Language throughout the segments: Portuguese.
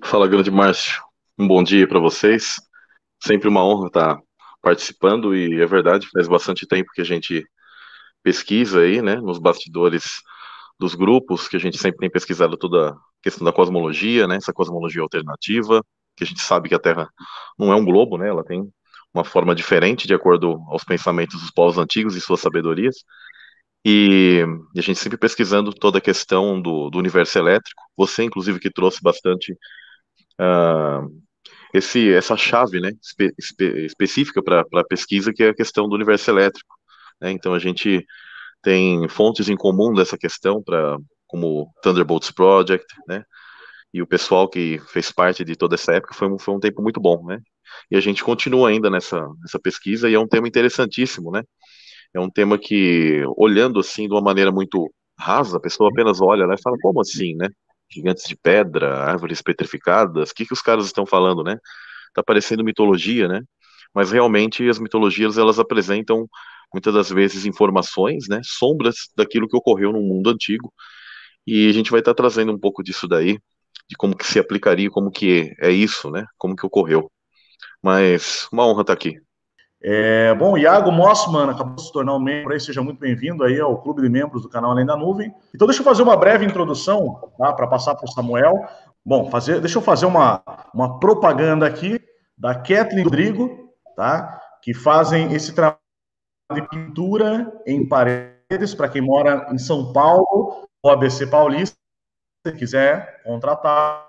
Fala, grande Márcio. Um bom dia para vocês. Sempre uma honra estar participando e é verdade, faz bastante tempo que a gente pesquisa aí, né, nos bastidores dos grupos, que a gente sempre tem pesquisado toda a questão da cosmologia, né, essa cosmologia alternativa, que a gente sabe que a Terra não é um globo, né, ela tem uma forma diferente de acordo aos pensamentos dos povos antigos e suas sabedorias. E, e a gente sempre pesquisando toda a questão do universo elétrico. Você, inclusive, que trouxe bastante ah, essa chave, né, específica para a pesquisa, que é a questão do universo elétrico, né? Então a gente tem fontes em comum dessa questão, como o Thunderbolts Project, né? E o pessoal que fez parte de toda essa época foi um tempo muito bom, né? E a gente continua ainda nessa pesquisa e é um tema interessantíssimo, né? É um tema que, olhando assim de uma maneira muito rasa, a pessoa apenas olha lá e fala, como assim, né? Gigantes de pedra, árvores petrificadas, o que que os caras estão falando, né? Tá parecendo mitologia, né? Mas realmente as mitologias elas apresentam muitas das vezes informações, né, sombras daquilo que ocorreu no mundo antigo. E a gente vai estar trazendo um pouco disso daí, de como que se aplicaria, como que é isso, né? Como que ocorreu. Mas uma honra estar aqui. Bom, Iago Mossman acabou de se tornar um membro aí, seja muito bem-vindo aí ao clube de membros do canal Além da Nuvem. Então deixa eu fazer uma breve introdução, tá, para passar para o Samuel. Bom, deixa eu fazer uma propaganda aqui da Kathleen e do Rodrigo, tá, que fazem esse trabalho de pintura em paredes para quem mora em São Paulo ou ABC Paulista, se quiser contratá-los,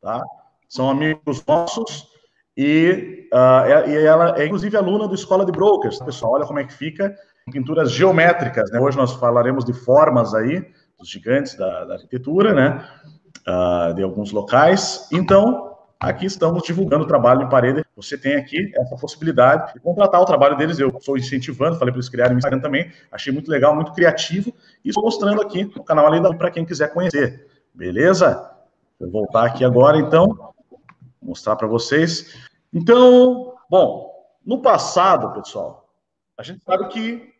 tá? São amigos nossos e ela é inclusive aluna do Escola de Brokers, pessoal. Olha como é que fica pinturas geométricas, né? Hoje nós falaremos de formas aí dos gigantes da arquitetura, né? De alguns locais. Então, aqui estamos divulgando o trabalho em parede. Você tem aqui essa possibilidade de contratar o trabalho deles. Eu estou incentivando, falei para eles criarem um Instagram também. Achei muito legal, muito criativo. E estou mostrando aqui no canal Além da para quem quiser conhecer. Beleza? Vou voltar aqui agora, então, mostrar para vocês. Então, bom, no passado, pessoal, a gente sabe que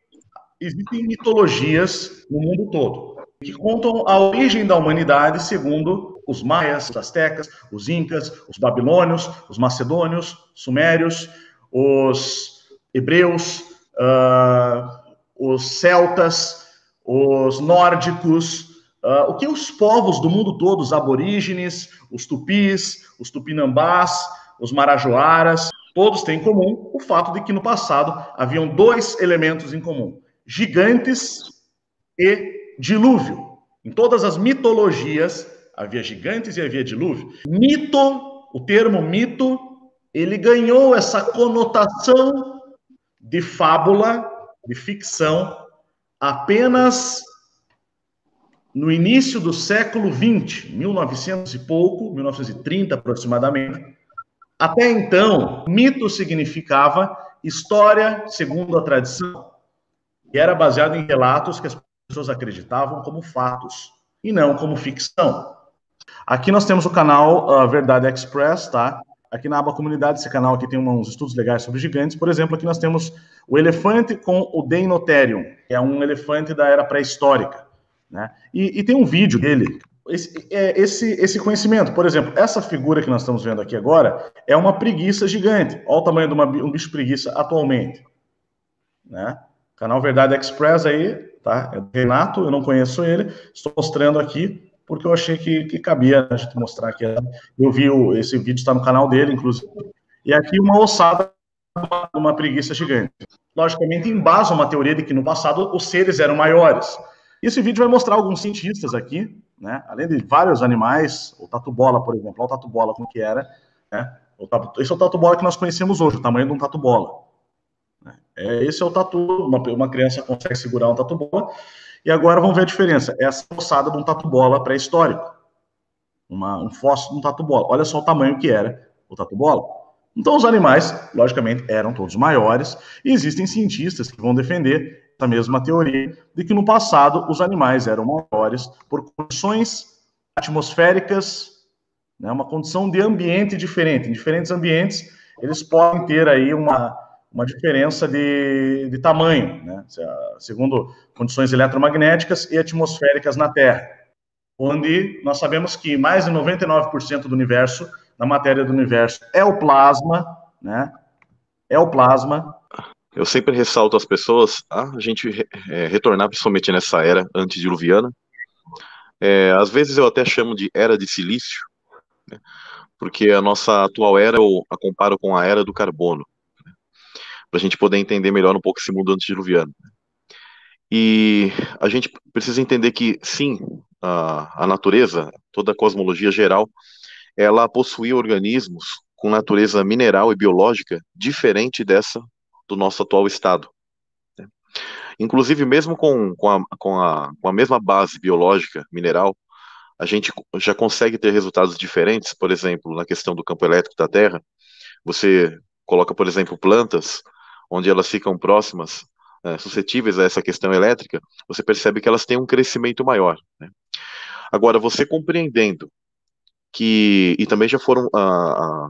existem mitologias no mundo todo que contam a origem da humanidade segundo os maias, os astecas, os incas, os babilônios, os macedônios, sumérios, os hebreus, os celtas, os nórdicos, o que os povos do mundo todo, os aborígenes, os tupis, os tupinambás, os marajoaras, todos têm em comum o fato de que no passado haviam dois elementos em comum: gigantes e dilúvio. Em todas as mitologias havia gigantes e havia dilúvio. Mito, o termo mito, ele ganhou essa conotação de fábula, de ficção, apenas no início do século XX, 1900 e pouco, 1930 aproximadamente. Até então, mito significava história segundo a tradição, e era baseado em relatos que as pessoas acreditavam como fatos e não como ficção. Aqui nós temos o canal Verdade Express, tá? Aqui na aba comunidade, esse canal aqui tem uns estudos legais sobre gigantes. Por exemplo, aqui nós temos o elefante com o Deinotherium, que é um elefante da era pré-histórica, né? E tem um vídeo dele. Esse conhecimento, por exemplo, essa figura que nós estamos vendo aqui agora é uma preguiça gigante. Olha o tamanho de um bicho preguiça atualmente, né? Canal Verdade Express aí, tá? É do Renato, eu não conheço ele, estou mostrando aqui porque eu achei que cabia a gente mostrar aqui. Eu vi esse vídeo, está no canal dele, inclusive. E aqui uma ossada de uma preguiça gigante. Logicamente, embasa uma teoria de que no passado os seres eram maiores. E esse vídeo vai mostrar alguns cientistas aqui, né? Além de vários animais, o tatu-bola, por exemplo, olha o tatu-bola como que era, né? Esse é o tatu-bola que nós conhecemos hoje, o tamanho de um tatu-bola. Esse é o tatu, uma criança consegue segurar um tatu-bola. E agora vamos ver a diferença. Essa ossada de um tatu-bola pré-histórico. Um fóssil de um tatu-bola. Olha só o tamanho que era o tatu-bola. Então os animais, logicamente, eram todos maiores. E existem cientistas que vão defender essa mesma teoria de que no passado os animais eram maiores por condições atmosféricas, né, uma condição de ambiente diferente. Em diferentes ambientes, eles podem ter aí uma diferença de tamanho, né, segundo condições eletromagnéticas e atmosféricas na Terra. onde nós sabemos que mais de 99% do universo, da matéria do universo, é o plasma, né? É o plasma. Eu sempre ressalto às pessoas a gente retornar principalmente nessa era antediluviana. Às vezes eu até chamo de era de silício, porque a nossa atual era eu a comparo com a era do carbono, para a gente poder entender melhor um pouco esse mundo antediluviano. E a gente precisa entender que, sim, a natureza, toda a cosmologia geral, ela possuía organismos com natureza mineral e biológica diferente dessa do nosso atual estado. Inclusive, mesmo com a mesma base biológica, mineral, a gente já consegue ter resultados diferentes, por exemplo, na questão do campo elétrico da Terra. Você coloca, por exemplo, plantas, onde elas ficam próximas, suscetíveis a essa questão elétrica, você percebe que elas têm um crescimento maior, né? Agora, você compreendendo que, e também já foram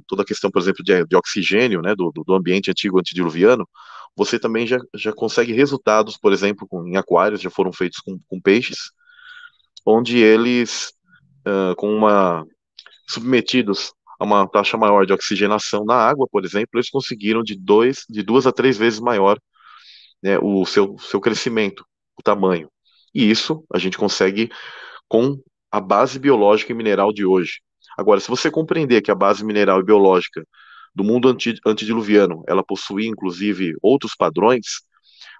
toda a questão, por exemplo, de oxigênio, né, do ambiente antigo antediluviano, você também já consegue resultados, por exemplo, em aquários, já foram feitos com peixes, onde eles, com submetidos a uma taxa maior de oxigenação na água, por exemplo, eles conseguiram de 2 a 3 vezes maior, né, o seu crescimento, o tamanho. E isso a gente consegue com a base biológica e mineral de hoje. Agora, se você compreender que a base mineral e biológica do mundo antediluviano, ela possuía inclusive outros padrões,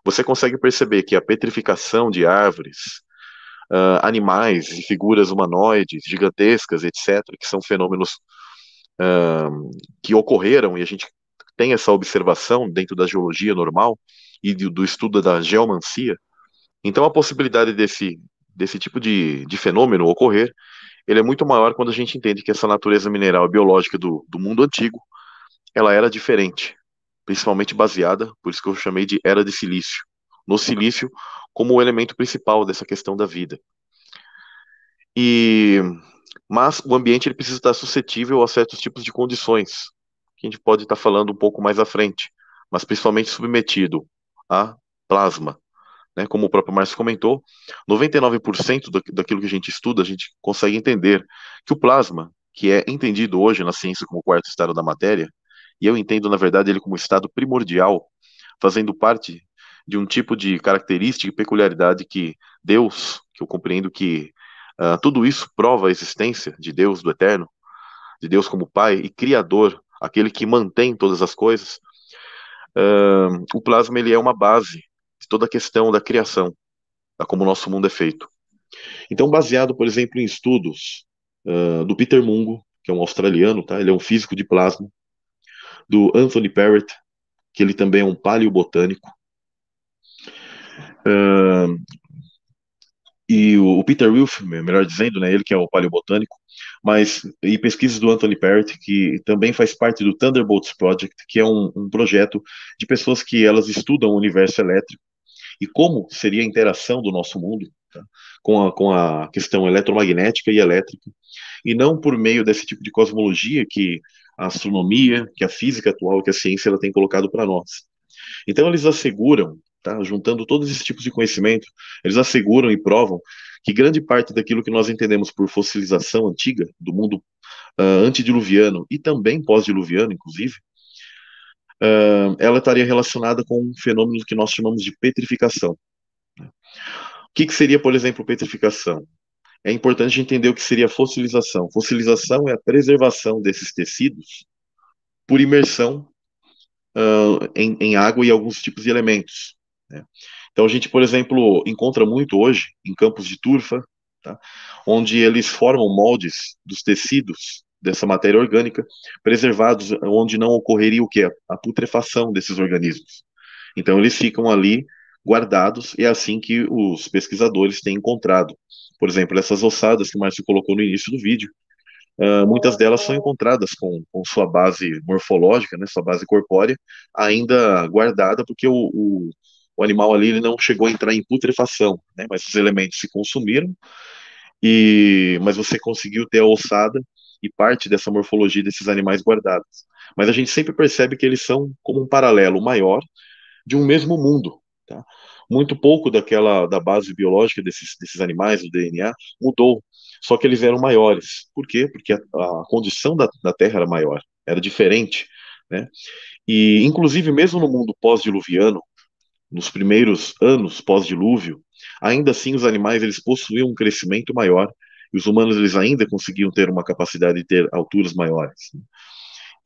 você consegue perceber que a petrificação de árvores, animais e figuras humanoides gigantescas, etc., que são fenômenos que ocorreram, e a gente tem essa observação dentro da geologia normal e do estudo da geomancia. Então, a possibilidade desse tipo de fenômeno ocorrer, ele é muito maior quando a gente entende que essa natureza mineral e biológica do mundo antigo, ela era diferente, principalmente baseada, por isso que eu chamei de era de silício, no silício como o elemento principal dessa questão da vida. E mas o ambiente ele precisa estar suscetível a certos tipos de condições, que a gente pode estar falando um pouco mais à frente, mas principalmente submetido a plasma, né? Como o próprio Márcio comentou, 99% daquilo que a gente estuda, a gente consegue entender que o plasma, que é entendido hoje na ciência como o quarto estado da matéria, e eu entendo, na verdade, ele como estado primordial, fazendo parte de um tipo de característica e peculiaridade que Deus, que eu compreendo que tudo isso prova a existência de Deus, do Eterno, de Deus como Pai e Criador, aquele que mantém todas as coisas. O plasma ele é uma base de toda a questão da criação, da como o nosso mundo é feito. Então, baseado, por exemplo, em estudos do Peter Mungo, que é um australiano, tá? Ele é um físico de plasma, do Anthony Parrott, que ele também é um paleobotânico, uh, e o Peter Wilf, melhor dizendo, né, ele que é o paleobotânico, e pesquisas do Anthony Parrott, que também faz parte do Thunderbolts Project, que é um projeto de pessoas que elas estudam o universo elétrico e como seria a interação do nosso mundo, tá, com a questão eletromagnética e elétrica, e não por meio desse tipo de cosmologia que a astronomia, que a física atual, que a ciência ela tem colocado para nós. Então eles asseguram, tá, juntando todos esses tipos de conhecimento, eles asseguram e provam que grande parte daquilo que nós entendemos por fossilização antiga, do mundo antediluviano e também pós-diluviano, inclusive, ela estaria relacionada com um fenômeno que nós chamamos de petrificação. O que seria, por exemplo, petrificação? É importante entender o que seria fossilização. Fossilização é a preservação desses tecidos por imersão em água e alguns tipos de elementos, né? Então a gente, por exemplo, encontra muito hoje em campos de turfa, tá, onde eles formam moldes dos tecidos dessa matéria orgânica, preservados, onde não ocorreria o que? A putrefação desses organismos. Então eles ficam ali guardados, e é assim que os pesquisadores têm encontrado. Por exemplo, essas ossadas que o Márcio colocou no início do vídeo, muitas delas são encontradas com sua base morfológica, né, sua base corpórea, ainda guardada, porque o animal ali ele não chegou a entrar em putrefação, né, mas os elementos se consumiram, mas você conseguiu ter a ossada e parte dessa morfologia desses animais guardados. Mas a gente sempre percebe que eles são como um paralelo maior de um mesmo mundo, tá? Muito pouco da base biológica desses animais, do DNA, mudou. Só que eles eram maiores. Por quê? Porque a condição da Terra era maior, era diferente, né? E, inclusive, mesmo no mundo pós-diluviano, nos primeiros anos pós-dilúvio, ainda assim os animais eles possuíam um crescimento maior e os humanos eles ainda conseguiam ter uma capacidade de ter alturas maiores.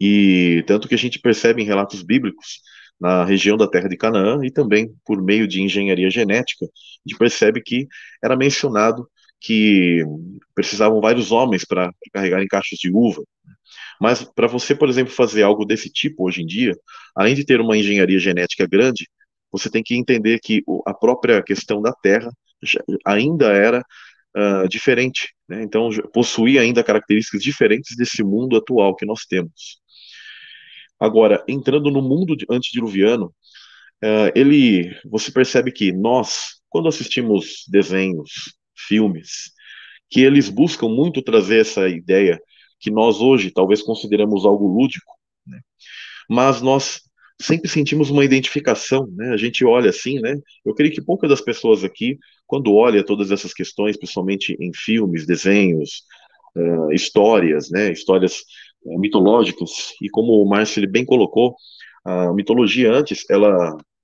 E tanto que a gente percebe em relatos bíblicos na região da terra de Canaã e também por meio de engenharia genética, a gente percebe que era mencionado que precisavam vários homens para carregar em caixas de uva. Mas para você, por exemplo, fazer algo desse tipo hoje em dia, além de ter uma engenharia genética grande, você tem que entender que a própria questão da Terra ainda era diferente, né? Então possuía ainda características diferentes desse mundo atual que nós temos. Agora, entrando no mundo antediluviano, você percebe que nós, quando assistimos desenhos, filmes, que eles buscam muito trazer essa ideia que nós hoje talvez consideramos algo lúdico, né? Mas nós sempre sentimos uma identificação, né? A gente olha assim, né? Eu creio que poucas das pessoas aqui, quando olha todas essas questões, principalmente em filmes, desenhos, histórias, né? Histórias mitológicas, e como o Márcio ele bem colocou, a mitologia antes,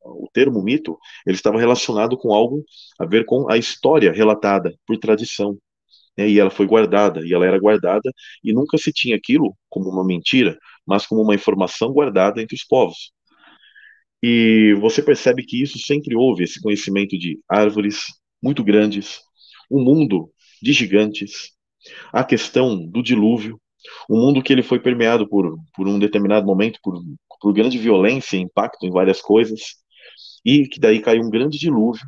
o termo mito, ele estava relacionado com algo a ver com a história relatada por tradição, né? E ela foi guardada, e ela era guardada, e nunca se tinha aquilo como uma mentira, mas como uma informação guardada entre os povos. E você percebe que isso sempre houve, esse conhecimento de árvores muito grandes, um mundo de gigantes, a questão do dilúvio, um mundo que ele foi permeado por um determinado momento, por grande violência e impacto em várias coisas, e que daí caiu um grande dilúvio,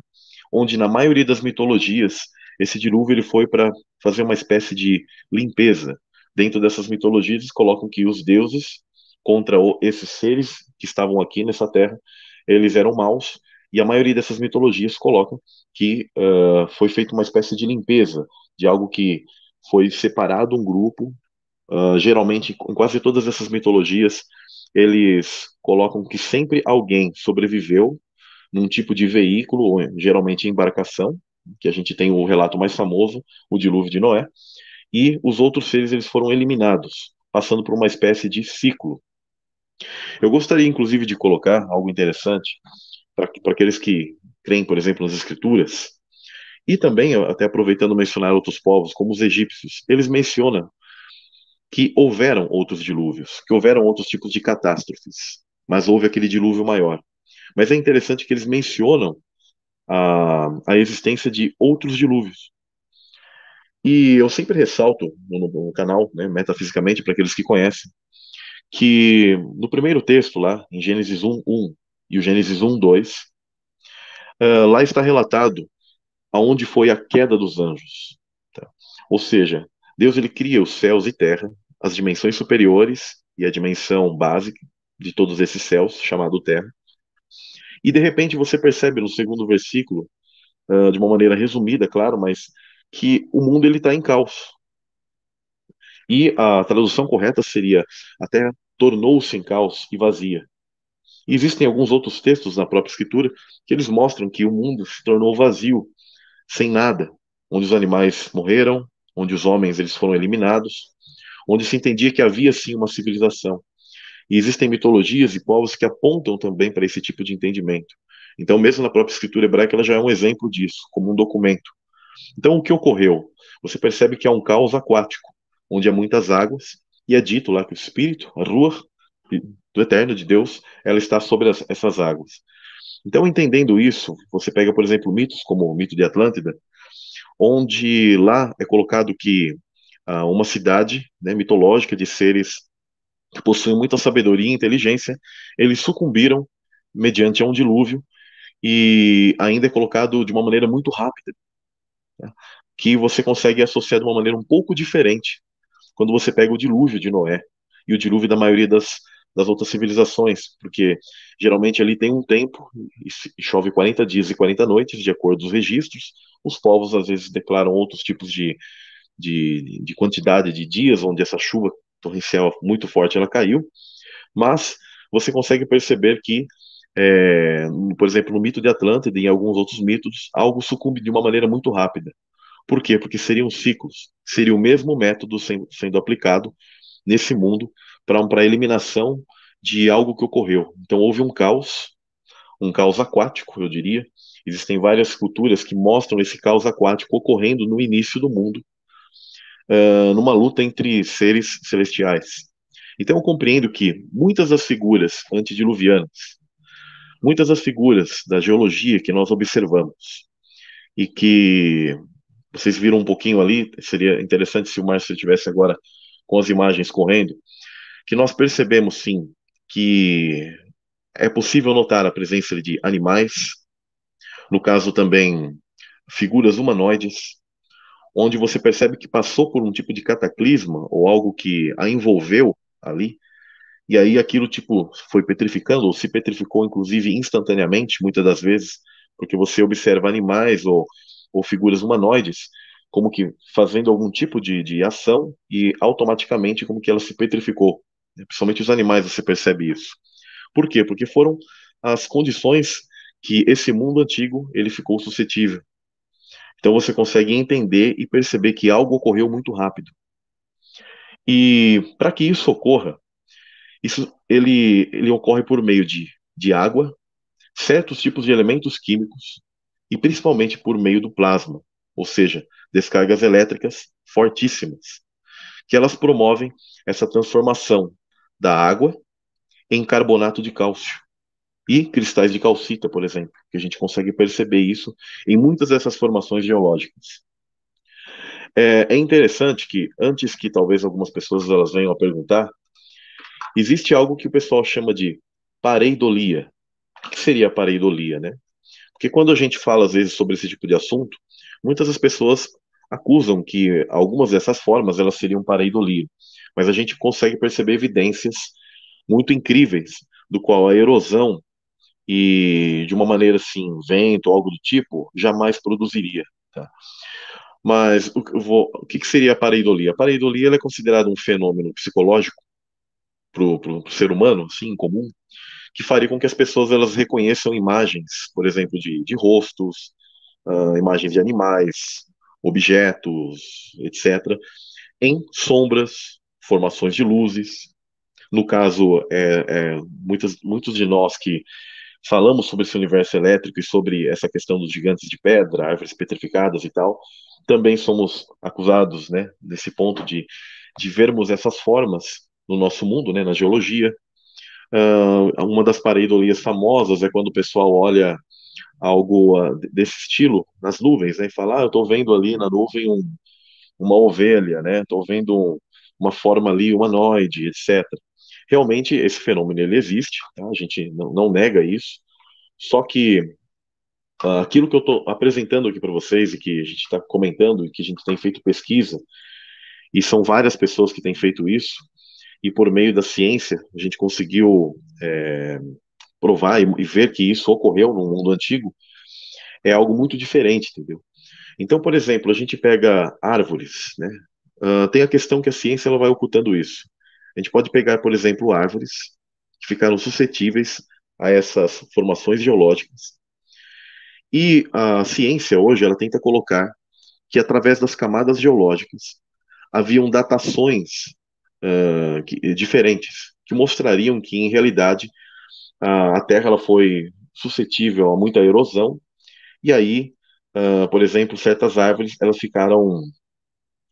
onde na maioria das mitologias, esse dilúvio ele foi para fazer uma espécie de limpeza. Dentro dessas mitologias, eles colocam que os deuses, contra esses seres que estavam aqui nessa terra, eles eram maus, e a maioria dessas mitologias colocam que foi feita uma espécie de limpeza, de algo que foi separado um grupo. Geralmente, em quase todas essas mitologias, eles colocam que sempre alguém sobreviveu num tipo de veículo, ou geralmente embarcação, que a gente tem o relato mais famoso, o dilúvio de Noé, e os outros seres eles foram eliminados, passando por uma espécie de ciclo. Eu gostaria, inclusive, de colocar algo interessante para aqueles que creem, por exemplo, nas escrituras, e também, até aproveitando mencionar outros povos, como os egípcios, eles mencionam que houveram outros dilúvios, que houveram outros tipos de catástrofes, mas houve aquele dilúvio maior. Mas é interessante que eles mencionam a existência de outros dilúvios. E eu sempre ressalto no canal, né, metafisicamente, para aqueles que conhecem, que no primeiro texto lá, em Gênesis 1:1 e o Gênesis 1:2, lá está relatado aonde foi a queda dos anjos. Tá? Ou seja, Deus ele cria os céus e terra, as dimensões superiores e a dimensão básica de todos esses céus, chamado terra. E de repente você percebe no segundo versículo, de uma maneira resumida, claro, mas que o mundo ele está em caos. E a tradução correta seria: a terra tornou-se em caos e vazia. E existem alguns outros textos na própria Escritura que eles mostram que o mundo se tornou vazio, sem nada, onde os animais morreram, onde os homens eles foram eliminados, onde se entendia que havia sim uma civilização. E existem mitologias e povos que apontam também para esse tipo de entendimento. Então, mesmo na própria escritura hebraica, ela já é um exemplo disso, como um documento. Então, o que ocorreu? Você percebe que há um caos aquático, onde há muitas águas, e é dito lá que o Espírito, a Ruach, do Eterno, de Deus, ela está sobre essas águas. Então, entendendo isso, você pega, por exemplo, mitos como o mito de Atlântida, onde lá é colocado que uma cidade, né, mitológica de seres que possuem muita sabedoria e inteligência, eles sucumbiram mediante a um dilúvio e ainda é colocado de uma maneira muito rápida, né, que você consegue associar de uma maneira um pouco diferente quando você pega o dilúvio de Noé e o dilúvio da maioria das outras civilizações, porque geralmente ali tem um tempo e chove 40 dias e 40 noites, de acordo com os registros. Os povos às vezes declaram outros tipos de quantidade de dias onde essa chuva torrencial muito forte ela caiu, mas você consegue perceber que Por exemplo, no mito de Atlântida e em alguns outros mitos, algo sucumbe de uma maneira muito rápida. Por quê? Porque seriam ciclos, seria o mesmo método sendo aplicado nesse mundo para a eliminação de algo que ocorreu. Então houve um caos aquático, eu diria. Existem várias culturas que mostram esse caos aquático ocorrendo no início do mundo, numa luta entre seres celestiais. Então eu compreendo que muitas das figuras antediluvianas, muitas das figuras da geologia que nós observamos e que vocês viram um pouquinho ali, seria interessante se o Márcio estivesse agora com as imagens correndo, que nós percebemos sim que é possível notar a presença de animais, no caso também figuras humanoides, onde você percebe que passou por um tipo de cataclisma ou algo que a envolveu ali, e aí aquilo tipo foi petrificando ou se petrificou inclusive instantaneamente, muitas das vezes, porque você observa animais ou figuras humanoides como que fazendo algum tipo de ação e automaticamente como que ela se petrificou. Principalmente os animais você percebe isso. Por quê? Porque foram as condições que esse mundo antigo ele ficou suscetível. Então você consegue entender e perceber que algo ocorreu muito rápido. E para que isso ocorra, ele ocorre por meio de água, certos tipos de elementos químicos e principalmente por meio do plasma, ou seja, descargas elétricas fortíssimas, que elas promovem essa transformação da água em carbonato de cálcio e cristais de calcita, por exemplo, que a gente consegue perceber isso em muitas dessas formações geológicas. É interessante que, antes que talvez algumas pessoas elas venham a perguntar, existe algo que o pessoal chama de pareidolia. O que seria a pareidolia, né? Porque quando a gente fala, às vezes, sobre esse tipo de assunto, muitas das pessoas acusam que algumas dessas formas elas seriam pareidolia. Mas a gente consegue perceber evidências muito incríveis do qual a erosão e, de uma maneira assim, vento ou algo do tipo, jamais produziria. Tá? Mas o que seria a pareidolia? A pareidolia ela é considerada um fenômeno psicológico para o ser humano, assim, em comum, que faria com que as pessoas elas reconheçam imagens, por exemplo, de rostos, imagens de animais, objetos, etc., em sombras, formações de luzes. No caso, muitos de nós que falamos sobre esse universo elétrico e sobre essa questão dos gigantes de pedra, árvores petrificadas e tal, também somos acusados, né, nesse ponto de vermos essas formas no nosso mundo, né, na geologia. Uma das pareidolias famosas é quando o pessoal olha algo desse estilo nas nuvens, né, e fala, eu estou vendo ali na nuvem uma ovelha, né, estou vendo uma forma ali humanoide, etc. Realmente esse fenômeno ele existe, tá? A gente não nega isso, só que aquilo que eu estou apresentando aqui para vocês e que a gente está comentando e que a gente tem feito pesquisa, e são várias pessoas que têm feito isso, e por meio da ciência a gente conseguiu provar e ver que isso ocorreu no mundo antigo, é algo muito diferente, entendeu? Então, por exemplo, a gente pega árvores, né? Tem a questão que a ciência ela vai ocultando isso. A gente pode pegar, por exemplo, árvores que ficaram suscetíveis a essas formações geológicas. E a ciência hoje ela tenta colocar que através das camadas geológicas haviam datações diferentes que mostrariam que em realidade a Terra ela foi suscetível a muita erosão e aí, por exemplo, certas árvores elas ficaram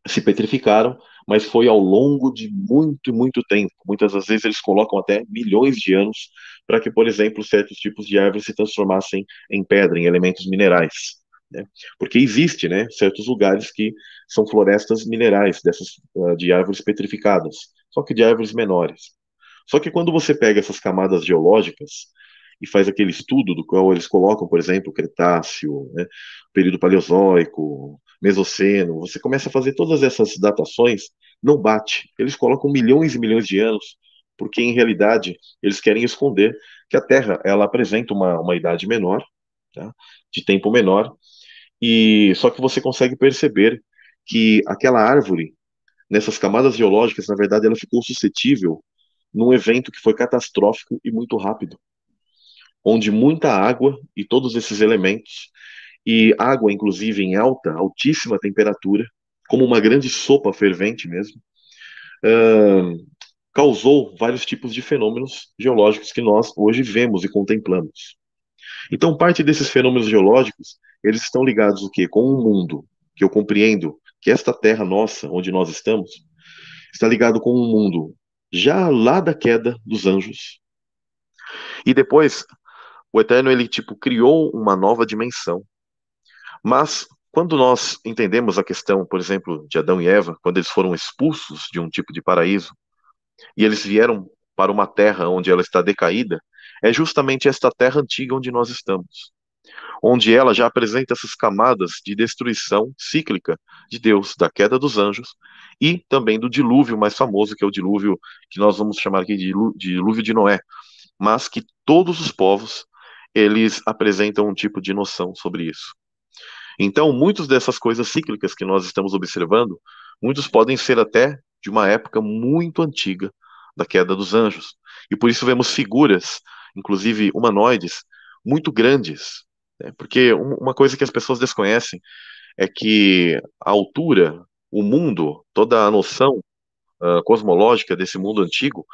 se petrificaram, mas foi ao longo de muito, muito tempo. Muitas das vezes eles colocam até milhões de anos para que, por exemplo, certos tipos de árvores se transformassem em pedra, em elementos minerais. Né? Porque existe, né, certos lugares que são florestas minerais dessas de árvores petrificadas, só que de árvores menores. Só que quando você pega essas camadas geológicas e faz aquele estudo do qual eles colocam, por exemplo, Cretáceo, né, período Paleozoico, Mesoceno, você começa a fazer todas essas datações, não bate. Eles colocam milhões e milhões de anos, porque em realidade eles querem esconder que a Terra ela apresenta uma idade menor, tá, de tempo menor, e só que você consegue perceber que aquela árvore, nessas camadas geológicas, na verdade, ela ficou suscetível num evento que foi catastrófico e muito rápido. onde muita água e todos esses elementos, e água, inclusive, em altíssima temperatura, como uma grande sopa fervente mesmo, causou vários tipos de fenômenos geológicos que nós hoje vemos e contemplamos. Então, parte desses fenômenos geológicos, eles estão ligados o quê? Com um mundo que eu compreendo que esta terra nossa, onde nós estamos, está ligado com um mundo já lá da queda dos anjos. E depois, o Eterno, ele tipo criou uma nova dimensão. Mas quando nós entendemos a questão, por exemplo, de Adão e Eva, quando eles foram expulsos de um tipo de paraíso, e eles vieram para uma terra onde ela está decaída, é justamente esta terra antiga onde nós estamos, onde ela já apresenta essas camadas de destruição cíclica de Deus, da queda dos anjos e também do dilúvio mais famoso, que é o dilúvio que nós vamos chamar aqui de dilúvio de Noé, mas que todos os povos eles apresentam um tipo de noção sobre isso. Então, muitas dessas coisas cíclicas que nós estamos observando, muitos podem ser até de uma época muito antiga da queda dos anjos. E por isso vemos figuras, inclusive humanoides, muito grandes. Né? Porque uma coisa que as pessoas desconhecem é que a altura, o mundo, toda a noção cosmológica desse mundo antigo,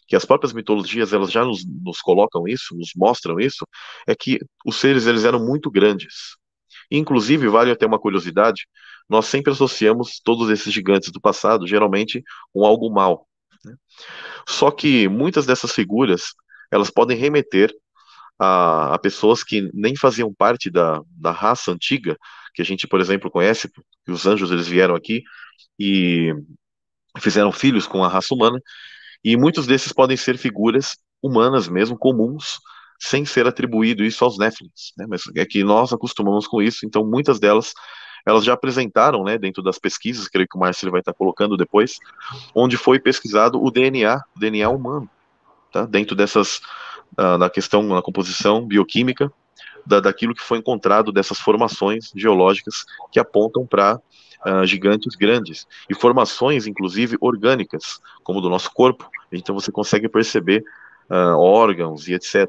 que as próprias mitologias elas já nos colocam isso, nos mostram isso, é que os seres eles eram muito grandes. Inclusive, vale até uma curiosidade, nós sempre associamos todos esses gigantes do passado, geralmente, com algo mal. Né? Só que muitas dessas figuras, elas podem remeter a pessoas que nem faziam parte da raça antiga, que a gente, por exemplo, conhece, que os anjos eles vieram aqui e fizeram filhos com a raça humana, e muitos desses podem ser figuras humanas mesmo, comuns, sem ser atribuído isso aos Néfilins, né? Mas é que nós acostumamos com isso, então muitas delas, elas já apresentaram, né, dentro das pesquisas, creio que o Márcio vai estar colocando depois, onde foi pesquisado o DNA humano, tá? Dentro dessas, na questão, na composição bioquímica, daquilo que foi encontrado dessas formações geológicas que apontam para gigantes grandes e formações, inclusive orgânicas, como do nosso corpo. Então você consegue perceber órgãos e etc.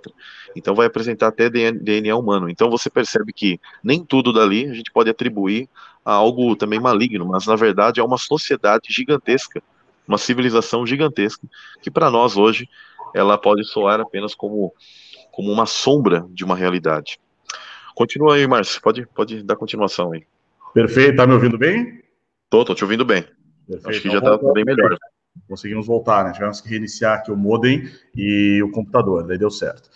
Então vai apresentar até DNA humano. Então você percebe que nem tudo dali a gente pode atribuir a algo também maligno, mas na verdade é uma sociedade gigantesca, uma civilização gigantesca, que para nós hoje ela pode soar apenas como uma sombra de uma realidade. Continua aí, Márcio. Pode dar continuação aí. Perfeito, tá me ouvindo bem? Tô te ouvindo bem. Perfeito. Acho que já tá bem melhor. Conseguimos voltar, né? Tivemos que reiniciar aqui o modem e o computador, daí deu certo.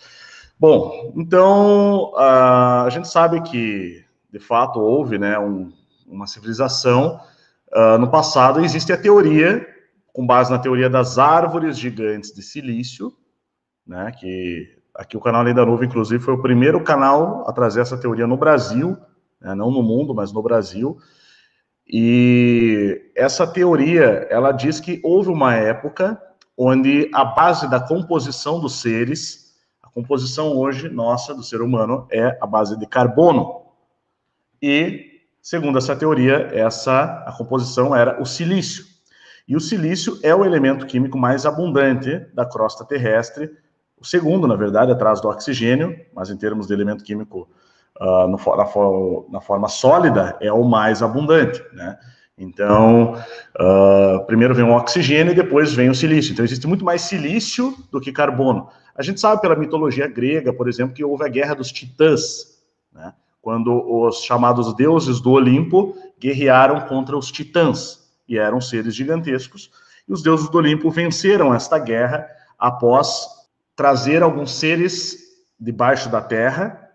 Bom, então a gente sabe que de fato houve, né, uma civilização no passado. Existe a teoria, com base na teoria das árvores gigantes de silício, né, que aqui o canal Além da Nuvem, inclusive, foi o primeiro canal a trazer essa teoria no Brasil, né, não no mundo, mas no Brasil. E essa teoria, ela diz que houve uma época onde a base da composição dos seres, a composição hoje nossa, do ser humano, é a base de carbono. E, segundo essa teoria, a composição era o silício. E o silício é o elemento químico mais abundante da crosta terrestre, o segundo, na verdade, atrás do oxigênio, mas em termos de elemento químico na forma sólida, é o mais abundante, né? Então, primeiro vem o oxigênio e depois vem o silício. Então, existe muito mais silício do que carbono. A gente sabe pela mitologia grega, por exemplo, que houve a guerra dos titãs, né? Quando os chamados deuses do Olimpo guerrearam contra os titãs, e eram seres gigantescos, e os deuses do Olimpo venceram esta guerra após trazer alguns seres debaixo da terra,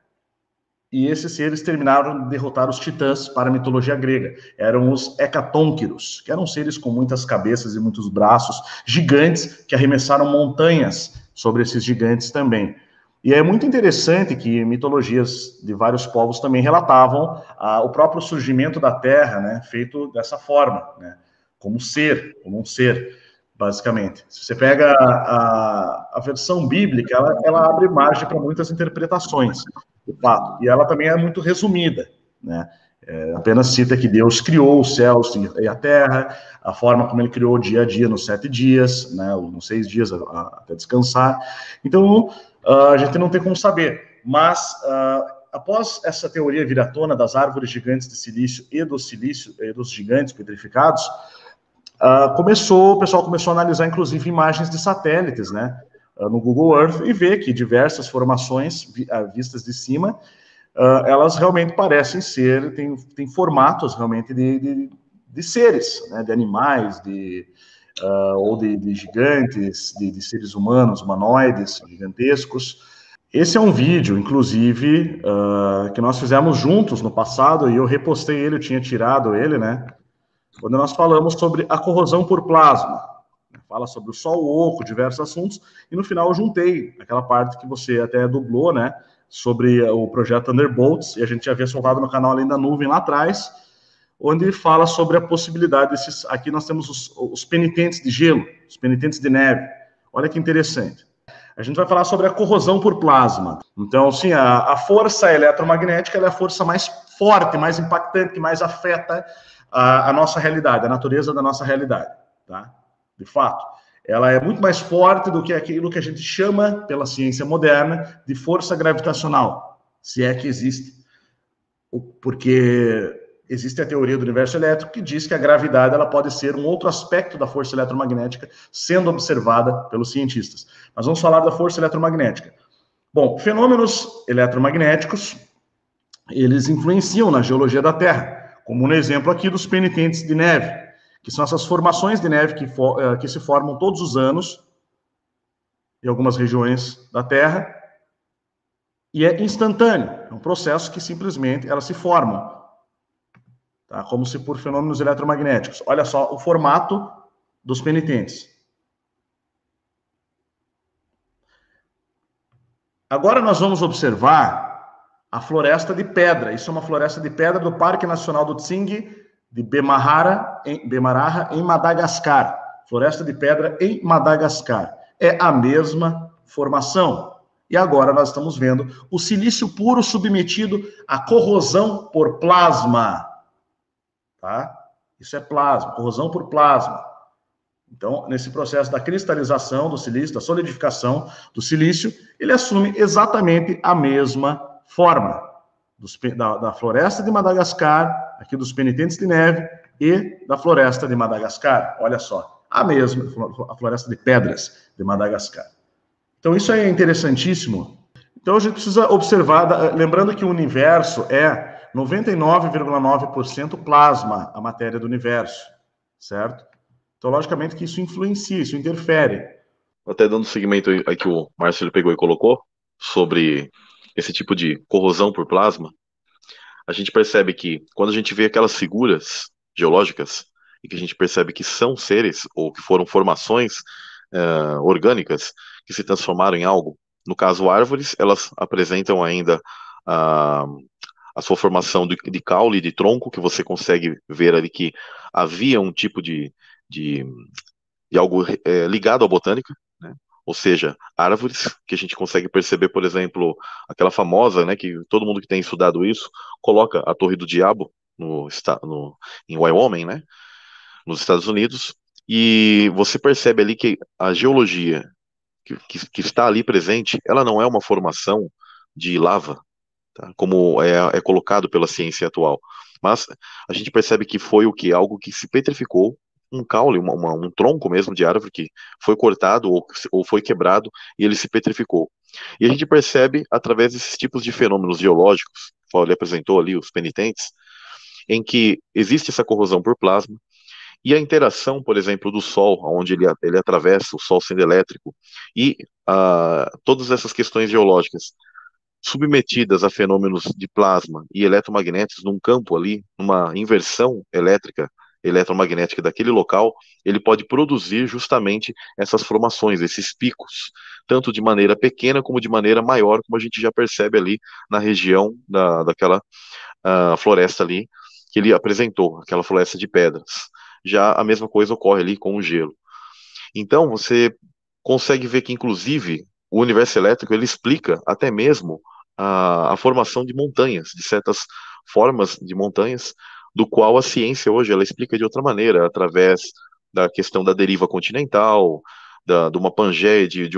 e esses seres terminaram de derrotar os titãs para a mitologia grega. Eram os hecatônquiros, que eram seres com muitas cabeças e muitos braços, gigantes, que arremessaram montanhas sobre esses gigantes também. E é muito interessante que mitologias de vários povos também relatavam o próprio surgimento da Terra, né, feito dessa forma, né, como um ser, basicamente. Se você pega a versão bíblica, ela abre margem para muitas interpretações, de fato, e ela também é muito resumida, né? Apenas cita que Deus criou os céus e a terra, a forma como ele criou o dia a dia nos 7 dias, né, nos 6 dias até descansar. Então, A gente não tem como saber, mas após essa teoria vir à tona das árvores gigantes de silício e dos gigantes petrificados, o pessoal começou a analisar, inclusive, imagens de satélites, né, no Google Earth, e ver que diversas formações vistas de cima, elas realmente parecem ser, tem formatos realmente de seres, né, de animais, ou de gigantes, de seres humanos, humanoides, gigantescos. Esse é um vídeo, inclusive, que nós fizemos juntos no passado, e eu repostei ele, eu tinha tirado ele, né, quando nós falamos sobre a corrosão por plasma. Fala sobre o Sol oco, diversos assuntos, e no final eu juntei aquela parte que você até dublou, né, sobre o projeto Thunderbolts, e a gente já havia soltado no canal Além da Nuvem lá atrás, onde fala sobre a possibilidade desses... Aqui nós temos os penitentes de gelo, os penitentes de neve. Olha que interessante. A gente vai falar sobre a corrosão por plasma. Então, sim, a força eletromagnética é a força mais forte, mais impactante, que mais afeta a nossa realidade, a natureza da nossa realidade, tá? De fato, ela é muito mais forte do que aquilo que a gente chama, pela ciência moderna, de força gravitacional, se é que existe. Porque existe a teoria do universo elétrico que diz que a gravidade ela pode ser um outro aspecto da força eletromagnética sendo observada pelos cientistas. Mas vamos falar da força eletromagnética. Bom, fenômenos eletromagnéticos, eles influenciam na geologia da Terra, como no exemplo aqui dos penitentes de neve, que são essas formações de neve que se formam todos os anos em algumas regiões da Terra, e é instantâneo, é um processo que simplesmente elas se formam, tá? Como se por fenômenos eletromagnéticos. Olha só o formato dos penitentes. Agora nós vamos observar a floresta de pedra. Isso é uma floresta de pedra do Parque Nacional do Tsing de Bemaraha, em Madagascar. Floresta de pedra em Madagascar. É a mesma formação. E agora nós estamos vendo o silício puro submetido à corrosão por plasma. Tá? Isso é plasma, corrosão por plasma. Então, nesse processo da cristalização do silício, da solidificação do silício, ele assume exatamente a mesma forma da floresta de Madagascar, aqui dos penitentes de neve, e da floresta de Madagascar. Olha só, a mesma, a floresta de pedras de Madagascar. Então, isso é interessantíssimo. Então, a gente precisa observar, lembrando que o universo é 99,9% plasma, a matéria do universo, certo? Então, logicamente que isso influencia, isso interfere. Até dando seguimento aí que o Márcio pegou e colocou, sobre esse tipo de corrosão por plasma, a gente percebe que quando a gente vê aquelas figuras geológicas, e que a gente percebe que são seres, ou que foram formações orgânicas, que se transformaram em algo, no caso árvores, elas apresentam ainda a sua formação de caule, de tronco, que você consegue ver ali que havia um tipo de algo ligado à botânica, né? Ou seja, árvores, que a gente consegue perceber, por exemplo, aquela famosa, né, que todo mundo que tem estudado isso, coloca a Torre do Diabo em Wyoming, né, nos Estados Unidos, e você percebe ali que a geologia que está ali presente, ela não é uma formação de lava, tá? Como é colocado pela ciência atual. Mas a gente percebe que foi o que? Algo que se petrificou, um caule, um tronco mesmo de árvore que foi cortado ou foi quebrado e ele se petrificou. E a gente percebe, através desses tipos de fenômenos geológicos, ele apresentou ali os penitentes, em que existe essa corrosão por plasma, e a interação, por exemplo, do Sol, onde ele atravessa, o Sol sendo elétrico, e todas essas questões geológicas submetidas a fenômenos de plasma e eletromagnéticos num campo ali, numa inversão elétrica, eletromagnética daquele local, ele pode produzir justamente essas formações, esses picos, tanto de maneira pequena como de maneira maior, como a gente já percebe ali na região daquela floresta ali que ele apresentou, aquela floresta de pedras. Já a mesma coisa ocorre ali com o gelo. Então, você consegue ver que, inclusive, o universo elétrico, ele explica até mesmo a formação de montanhas, de certas formas de montanhas, do qual a ciência hoje ela explica de outra maneira, através da questão da deriva continental, de uma pangeia de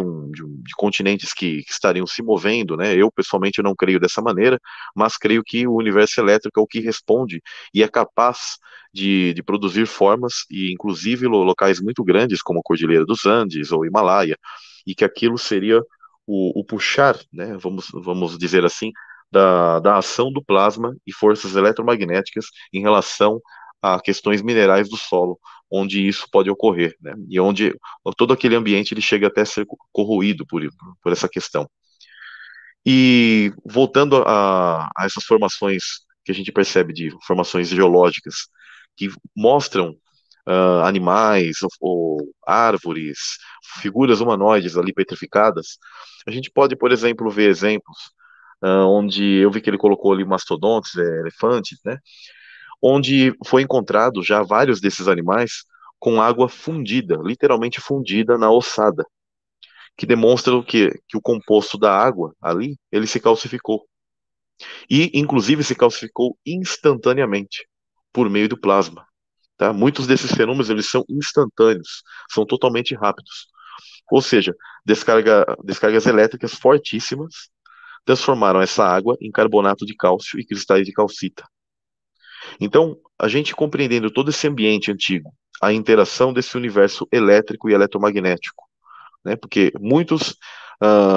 continentes que estariam se movendo, né? Eu, pessoalmente, não creio dessa maneira, mas creio que o universo elétrico é o que responde e é capaz de produzir formas, e inclusive locais muito grandes, como a Cordilheira dos Andes ou Himalaia, e que aquilo seria o puxar, né? Vamos dizer assim, da ação do plasma e forças eletromagnéticas em relação a questões minerais do solo, onde isso pode ocorrer, né? E onde todo aquele ambiente ele chega até a ser corroído por essa questão. E voltando a essas formações que a gente percebe de formações geológicas que mostram animais ou árvores, figuras humanoides ali petrificadas, a gente pode, por exemplo, ver exemplos onde eu vi que ele colocou ali mastodontes, elefantes, né? Onde foi encontrado já vários desses animais com água fundida, literalmente fundida na ossada, que demonstra que o composto da água ali, ele se calcificou. E, inclusive, se calcificou instantaneamente, por meio do plasma. Tá? Muitos desses fenômenos, eles são instantâneos, são totalmente rápidos. Ou seja, descargas elétricas fortíssimas transformaram essa água em carbonato de cálcio e cristais de calcita. Então, a gente compreendendo todo esse ambiente antigo, a interação desse universo elétrico e eletromagnético, né? Porque muitos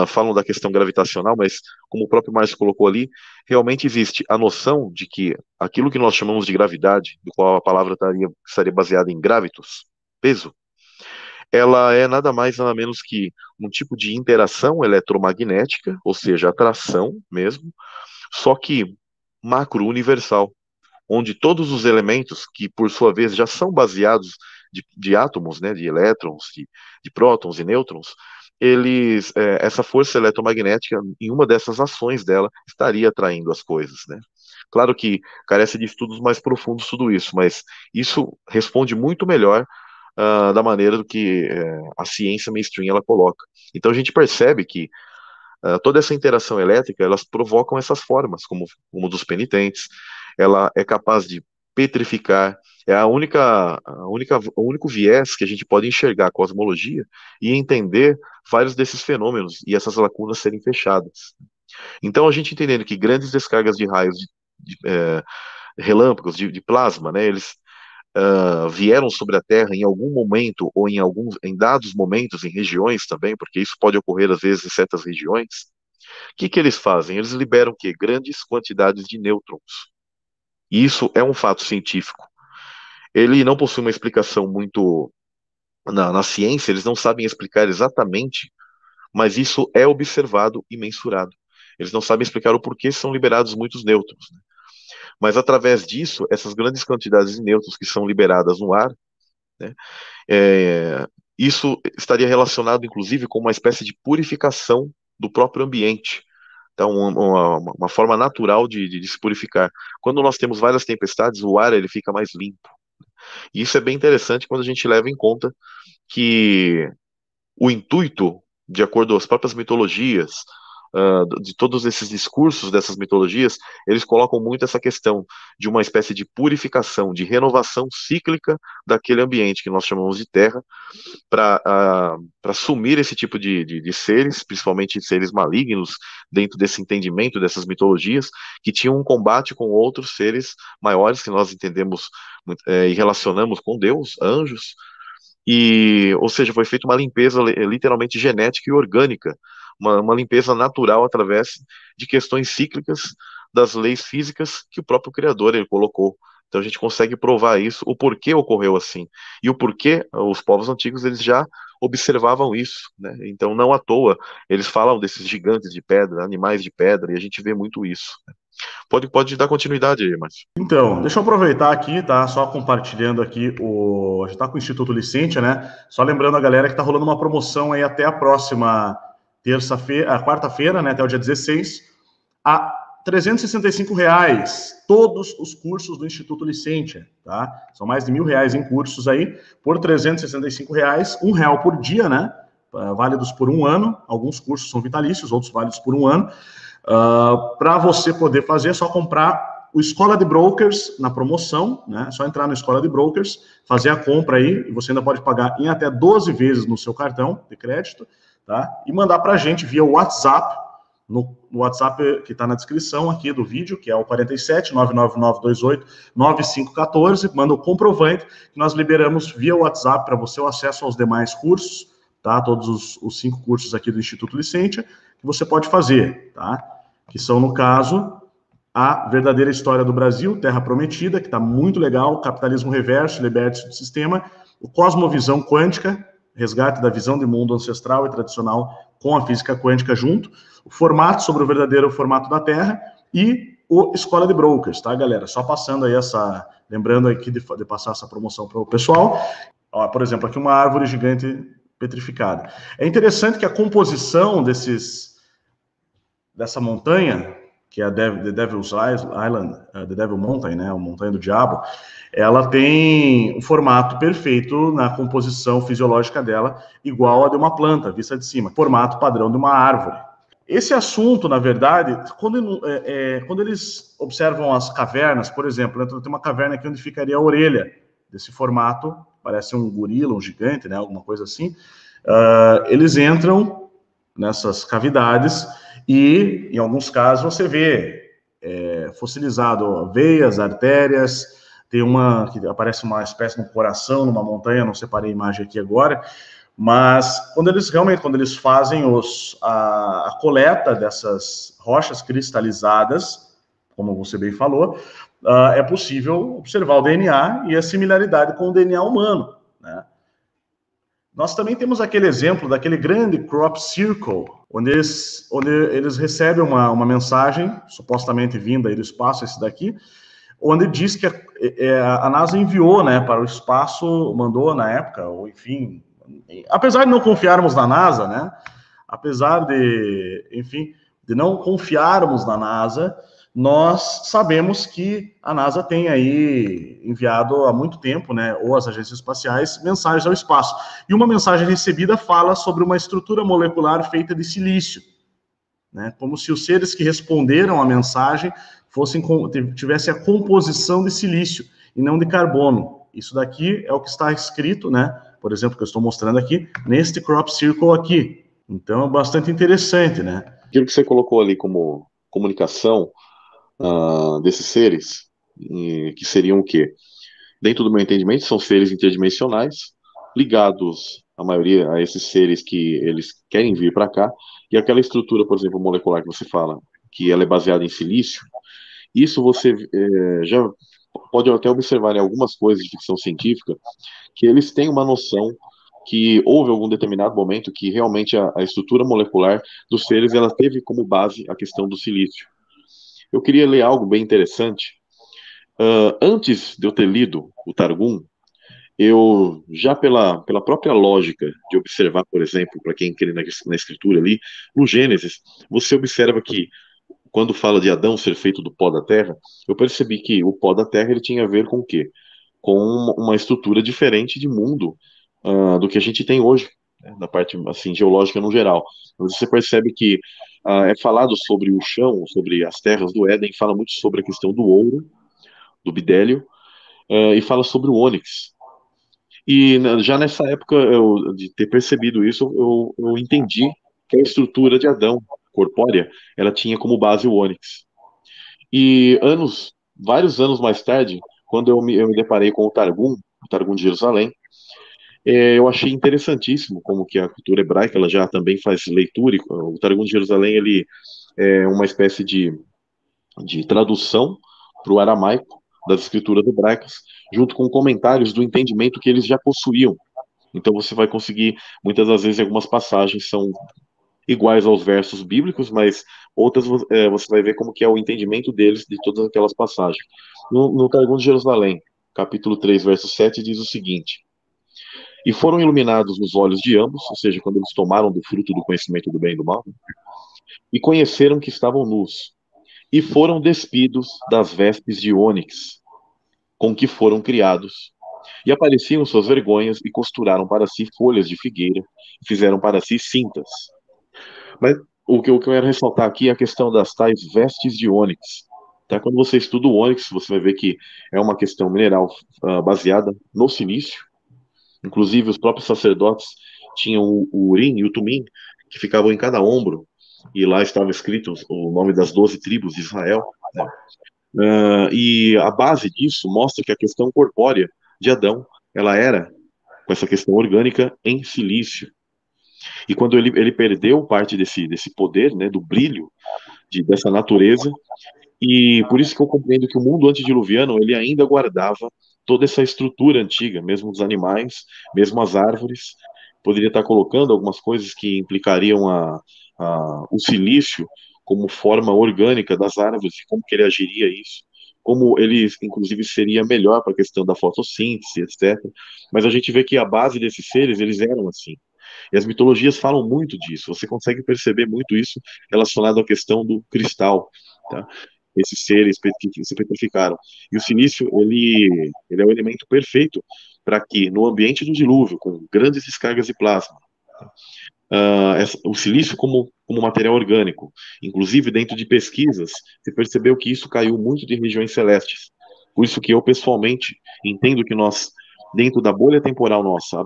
falam da questão gravitacional, mas como o próprio Márcio colocou ali, realmente existe a noção de que aquilo que nós chamamos de gravidade, do qual a palavra estaria baseada em gravitos, peso, ela é nada mais nada menos que um tipo de interação eletromagnética, ou seja, atração mesmo, só que macro universal, onde todos os elementos, que por sua vez já são baseados de átomos, né, de elétrons, de prótons e nêutrons, essa força eletromagnética, em uma dessas ações dela, estaria atraindo as coisas, né? Claro que carece de estudos mais profundos tudo isso, mas isso responde muito melhor da maneira do que a ciência mainstream ela coloca. Então a gente percebe que toda essa interação elétrica, elas provocam essas formas, como dos penitentes. Ela é capaz de petrificar, é o único viés que a gente pode enxergar a cosmologia e entender vários desses fenômenos e essas lacunas serem fechadas. Então, a gente entendendo que grandes descargas de raios relâmpagos de plasma, né, eles vieram sobre a Terra em algum momento ou em dados momentos em regiões também, porque isso pode ocorrer às vezes em certas regiões. O que eles fazem? Eles liberam grandes quantidades de nêutrons. E isso é um fato científico. Ele não possui uma explicação muito na ciência, eles não sabem explicar exatamente, mas isso é observado e mensurado. Eles não sabem explicar o porquê são liberados muitos nêutrons, né? Mas através disso, essas grandes quantidades de nêutrons que são liberadas no ar, né, isso estaria relacionado, inclusive, com uma espécie de purificação do próprio ambiente. Então, uma forma natural de se purificar. Quando nós temos várias tempestades, o ar ele fica mais limpo. E isso é bem interessante quando a gente leva em conta que o intuito, de acordo com as próprias mitologias, de todos esses discursos dessas mitologias, eles colocam muito essa questão de uma espécie de purificação, de renovação cíclica daquele ambiente que nós chamamos de Terra, para sumir esse tipo de seres, principalmente seres malignos, dentro desse entendimento dessas mitologias, que tinham um combate com outros seres maiores que nós entendemos e relacionamos com Deus, anjos, ou seja, foi feita uma limpeza literalmente genética e orgânica, uma limpeza natural através de questões cíclicas das leis físicas que o próprio Criador ele colocou. Então a gente consegue provar isso, o porquê ocorreu assim. E o porquê os povos antigos eles já observavam isso, né? Então não à toa eles falam desses gigantes de pedra, animais de pedra, e a gente vê muito isso, né? Pode dar continuidade aí, Márcio. Então, deixa eu aproveitar aqui, tá? Só compartilhando aqui a gente tá com o Instituto Licência, né? Só lembrando a galera que tá rolando uma promoção aí até a próxima terça-feira, quarta-feira, né? Até o dia 16, a R$ 365 todos os cursos do Instituto Licência, tá? São mais de R$ 1.000 em cursos aí, por R$ 365, R$ 1 por dia, né? Válidos por um ano, alguns cursos são vitalícios, outros válidos por um ano. Para você poder fazer, é só comprar o Escola de Brokers na promoção, né? É só entrar no Escola de Brokers, fazer a compra aí, e você ainda pode pagar em até 12 vezes no seu cartão de crédito, tá? E mandar para a gente via WhatsApp, no WhatsApp que está na descrição aqui do vídeo, que é o 47 99928 9514, manda o comprovante que nós liberamos via WhatsApp para você o acesso aos demais cursos, tá? Todos os 5 cursos aqui do Instituto Licentia, que você pode fazer, tá? Que são, no caso, a Verdadeira História do Brasil, Terra Prometida, que está muito legal, Capitalismo Reverso, Liberte-se do Sistema, o Cosmovisão Quântica, Resgate da Visão de Mundo Ancestral e Tradicional com a Física Quântica junto, o Formato sobre o Verdadeiro Formato da Terra e o Escola de Brokers, tá, galera? Só passando aí lembrando aqui de passar essa promoção para o pessoal. Ó, por exemplo, aqui uma árvore gigante petrificada. É interessante que a composição dessa montanha, que é a The Devil's Island, The Devil Mountain, né, a Montanha do Diabo, ela tem um formato perfeito na composição fisiológica dela, igual a de uma planta, vista de cima, formato padrão de uma árvore. Esse assunto, na verdade, quando eles observam as cavernas, por exemplo, tem uma caverna aqui onde ficaria a orelha desse formato, parece um gorila, um gigante, né, alguma coisa assim. Eles entram nessas cavidades e, em alguns casos, você vê fossilizado veias, artérias, tem uma que aparece uma espécie de um coração numa montanha, não separei a imagem aqui agora, mas quando eles fazem a coleta dessas rochas cristalizadas, como você bem falou, é possível observar o DNA e a similaridade com o DNA humano, né? Nós também temos aquele exemplo daquele grande crop circle, onde eles recebem uma mensagem, supostamente vinda aí do espaço, esse daqui, onde diz que a NASA enviou, né, para o espaço, mandou na época, ou enfim, apesar de não confiarmos na NASA, né, apesar de não confiarmos na NASA, nós sabemos que a NASA tem aí enviado há muito tempo, né, ou as agências espaciais, mensagens ao espaço. E uma mensagem recebida fala sobre uma estrutura molecular feita de silício, né, como se os seres que responderam à mensagem tivessem a composição de silício e não de carbono. Isso daqui é o que está escrito, né, por exemplo, que eu estou mostrando aqui, neste crop circle aqui. Então, é bastante interessante, né? Aquilo que você colocou ali como comunicação desses seres, que seriam o quê? Dentro do meu entendimento, são seres interdimensionais, ligados, a maioria, a esses seres que eles querem vir para cá, e aquela estrutura, por exemplo, molecular que você fala, que ela é baseada em silício, isso você já pode até observar em algumas coisas de ficção científica, que eles têm uma noção que houve algum determinado momento que realmente a estrutura molecular dos seres ela teve como base a questão do silício. Eu queria ler algo bem interessante. Antes de eu ter lido o Targum, eu já pela própria lógica de observar, por exemplo, para quem crê na escritura ali, no Gênesis, você observa que quando fala de Adão ser feito do pó da terra, eu percebi que o pó da terra ele tinha a ver com o quê? Com uma estrutura diferente de mundo do que a gente tem hoje, né, da parte assim geológica no geral. Você percebe que é falado sobre o chão, sobre as terras do Éden, fala muito sobre a questão do ouro, do bidélio, e fala sobre o ônix. E já nessa época de ter percebido isso, eu entendi que a estrutura de Adão, corpórea, ela tinha como base o ônix. E vários anos mais tarde, quando eu me deparei com o Targum de Jerusalém, eu achei interessantíssimo como que a cultura hebraica ela já também faz leitura. E o Targum de Jerusalém ele é uma espécie de tradução para o aramaico das escrituras hebraicas, junto com comentários do entendimento que eles já possuíam. Então você vai conseguir, muitas das vezes, algumas passagens são iguais aos versos bíblicos, mas outras você vai ver como que é o entendimento deles de todas aquelas passagens. No Targum de Jerusalém, capítulo 3, verso 7, diz o seguinte: E foram iluminados os olhos de ambos, ou seja, quando eles tomaram do fruto do conhecimento do bem e do mal, e conheceram que estavam nus, e foram despidos das vestes de ônix, com que foram criados, e apareciam suas vergonhas, e costuraram para si folhas de figueira, e fizeram para si cintas. Mas o que eu quero ressaltar aqui é a questão das tais vestes de ônix. Tá? Quando você estuda o ônix, você vai ver que é uma questão mineral baseada no silício. Inclusive, os próprios sacerdotes tinham o urim e o tumim, que ficavam em cada ombro, e lá estava escrito o nome das 12 tribos de Israel, né? E a base disso mostra que a questão corpórea de Adão, ela era, com essa questão orgânica, em silício. E quando ele perdeu parte desse poder, né, do brilho, dessa natureza, e por isso que eu compreendo que o mundo antediluviano, ele ainda guardava toda essa estrutura antiga, mesmo os animais, mesmo as árvores. Poderia estar colocando algumas coisas que implicariam o silício como forma orgânica das árvores, e como que ele agiria isso, como ele, inclusive, seria melhor para a questão da fotossíntese, etc. Mas a gente vê que a base desses seres, eles eram assim. E as mitologias falam muito disso. Você consegue perceber muito isso relacionado à questão do cristal, tá? Esses seres que se petrificaram. E o silício, ele é o elemento perfeito para que, no ambiente do dilúvio, com grandes descargas de plasma, o silício como material orgânico, inclusive dentro de pesquisas, se percebeu que isso caiu muito de regiões celestes. Por isso que eu, pessoalmente, entendo que nós, dentro da bolha temporal nossa,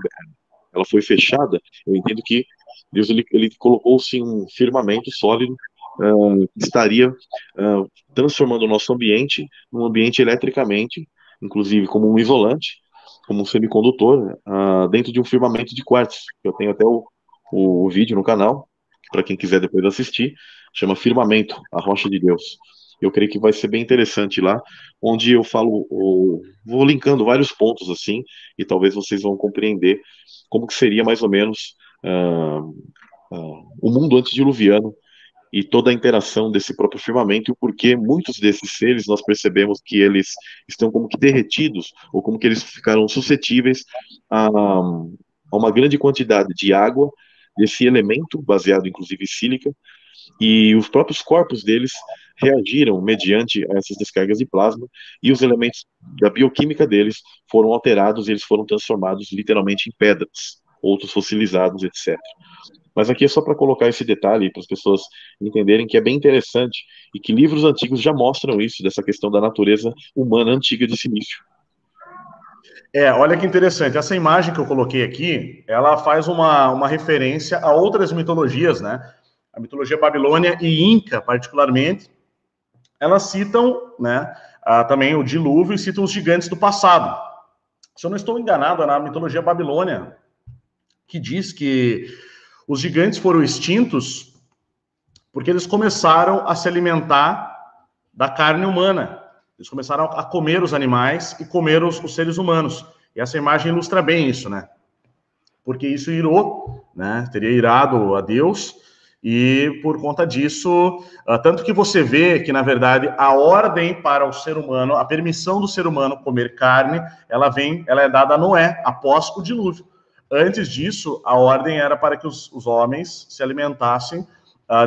ela foi fechada, eu entendo que Deus ele colocou sim um firmamento sólido que estaria transformando o nosso ambiente num ambiente eletricamente, inclusive como um isolante, como um semicondutor, dentro de um firmamento de quartzo. Eu tenho até o vídeo no canal, para quem quiser depois assistir, chama Firmamento, a Rocha de Deus. Eu creio que vai ser bem interessante lá, onde eu falo, vou linkando vários pontos assim, e talvez vocês vão compreender como que seria mais ou menos o mundo antediluviano e toda a interação desse próprio firmamento e o porquê muitos desses seres nós percebemos que eles estão como que derretidos ou como que eles ficaram suscetíveis a uma grande quantidade de água, desse elemento baseado inclusive em sílica, e os próprios corpos deles reagiram mediante essas descargas de plasma e os elementos da bioquímica deles foram alterados e eles foram transformados literalmente em pedras, outros fossilizados, etc. Mas aqui é só para colocar esse detalhe para as pessoas entenderem que é bem interessante e que livros antigos já mostram isso, dessa questão da natureza humana antiga de silício. Olha que interessante. Essa imagem que eu coloquei aqui, ela faz uma referência a outras mitologias, né? A mitologia babilônia e inca, particularmente, elas citam, né, também o dilúvio e citam os gigantes do passado. Se eu não estou enganado, é na mitologia babilônia que diz que os gigantes foram extintos porque eles começaram a se alimentar da carne humana. Eles começaram a comer os animais e comer os seres humanos. E essa imagem ilustra bem isso, né? Porque isso irou, né? Teria irado a Deus, e por conta disso, tanto que você vê que, na verdade, a ordem para o ser humano, a permissão do ser humano comer carne, ela é dada a Noé, após o dilúvio. Antes disso, a ordem era para que os homens se alimentassem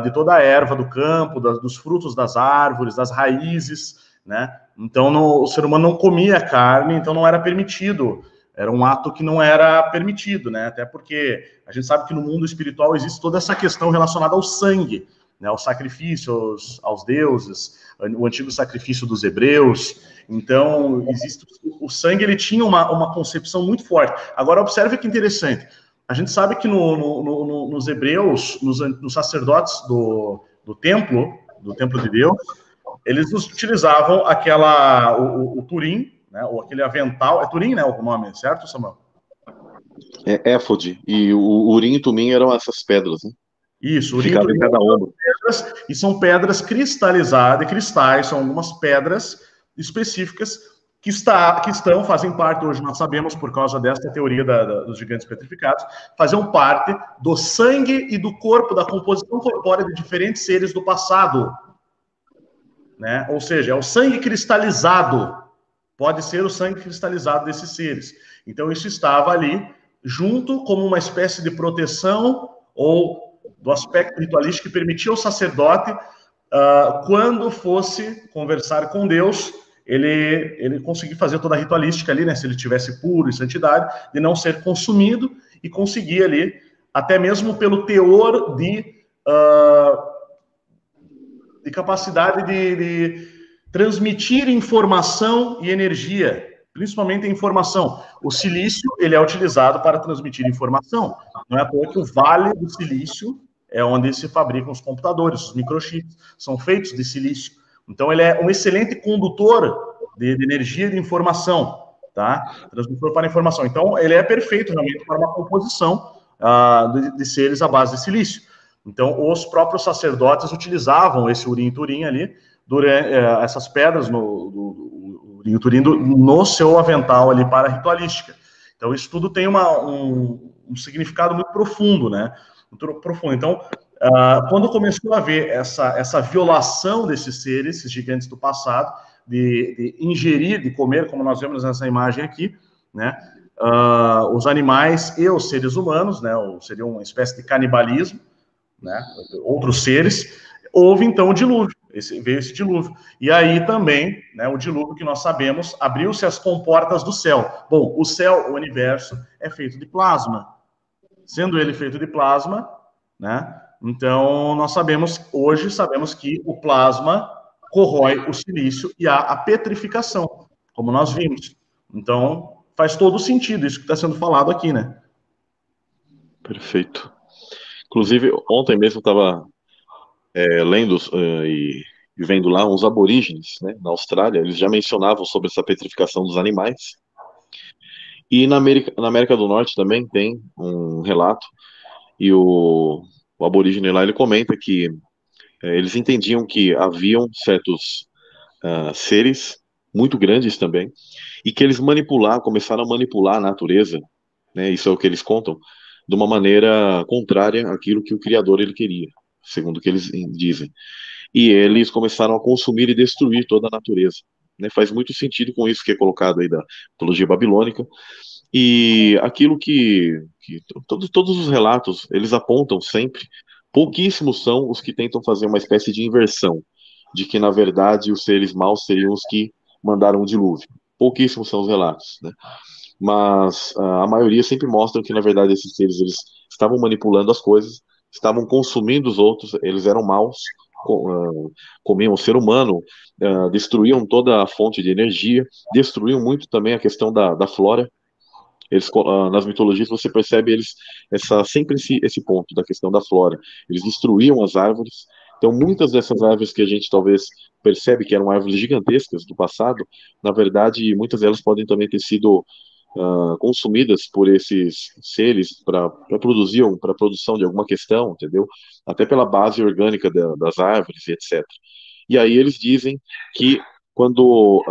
de toda a erva do campo, dos frutos das árvores, das raízes, né? Então, o ser humano não comia carne, então não era permitido. Era um ato que não era permitido, né? Até porque a gente sabe que no mundo espiritual existe toda essa questão relacionada ao sangue, né? Aos sacrifícios, aos deuses, o antigo sacrifício dos hebreus. Então, existe o sangue, ele tinha uma concepção muito forte. Agora, observe que interessante. A gente sabe que nos hebreus, nos sacerdotes do templo de Deus, eles utilizavam o turim, né, ou aquele avental, é turim, né, o nome, certo, Samuel? É éfode, e o urim e tumim eram essas pedras, né? Isso, urim e Ficava em tumim cada ombro. e são pedras cristalizadas, cristais, são algumas pedras específicas fazem parte, hoje nós sabemos, por causa dessa teoria dos gigantes petrificados, faziam parte do sangue e do corpo, da composição corpórea de diferentes seres do passado, né? Ou seja, é o sangue cristalizado, pode ser o sangue cristalizado desses seres. Então, isso estava ali, junto como uma espécie de proteção, ou do aspecto ritualístico que permitia ao sacerdote, quando fosse conversar com Deus, ele conseguir fazer toda a ritualística ali, né? Se ele tivesse puro em santidade, de não ser consumido e conseguir ali, até mesmo pelo teor de capacidade de transmitir informação e energia, principalmente a informação. O silício, ele é utilizado para transmitir informação. Não é à toa que o Vale do Silício é onde se fabricam os computadores, os microchips, são feitos de silício. Então, ele é um excelente condutor de energia e de informação, tá? Transmissor para informação. Então, ele é perfeito realmente para uma composição de seres à base de silício. Então, os próprios sacerdotes utilizavam esse urim-turim ali, durante essas pedras do urim-turim no seu avental ali para a ritualística. Então, isso tudo tem um significado muito profundo, né? Muito profundo. Então, quando começou a haver essa violação desses seres, esses gigantes do passado, de ingerir, de comer, como nós vemos nessa imagem aqui, né? Os animais e os seres humanos, né? Seria uma espécie de canibalismo, né? Outros seres. Houve então o dilúvio, veio esse dilúvio. E aí também, né, o dilúvio que nós sabemos, abriu-se as comportas do céu. Bom, o céu, o universo, é feito de plasma. Sendo ele feito de plasma, né? Então nós hoje sabemos que o plasma corrói o silício e há a petrificação, como nós vimos. Então faz todo sentido isso que está sendo falado aqui, né? Perfeito. Inclusive, ontem mesmo estava lendo e vendo lá uns aborígenes, né, na Austrália, eles já mencionavam sobre essa petrificação dos animais. E na América do Norte também tem um relato, e o aborígene lá, ele comenta que eles entendiam que haviam certos seres muito grandes também, e que eles começaram a manipular a natureza, né, isso é o que eles contam, de uma maneira contrária àquilo que o Criador ele queria, segundo o que eles dizem. E eles começaram a consumir e destruir toda a natureza. Né? Faz muito sentido com isso que é colocado aí da mitologia babilônica. E aquilo que todos os relatos, eles apontam sempre, pouquíssimos são os que tentam fazer uma espécie de inversão, de que, na verdade, os seres maus seriam os que mandaram o dilúvio. Pouquíssimos são os relatos, né? Mas a maioria sempre mostra que, na verdade, esses seres eles estavam manipulando as coisas, estavam consumindo os outros, eles eram maus, comiam o ser humano, destruíam toda a fonte de energia, destruíam muito também a questão da flora. Eles, nas mitologias você percebe sempre esse ponto da questão da flora. Eles destruíam as árvores. Então muitas dessas árvores que a gente talvez percebe que eram árvores gigantescas do passado, na verdade muitas delas podem também ter sido consumidas por esses seres para para produção de alguma questão, entendeu? Até pela base orgânica das árvores e etc. E aí eles dizem que quando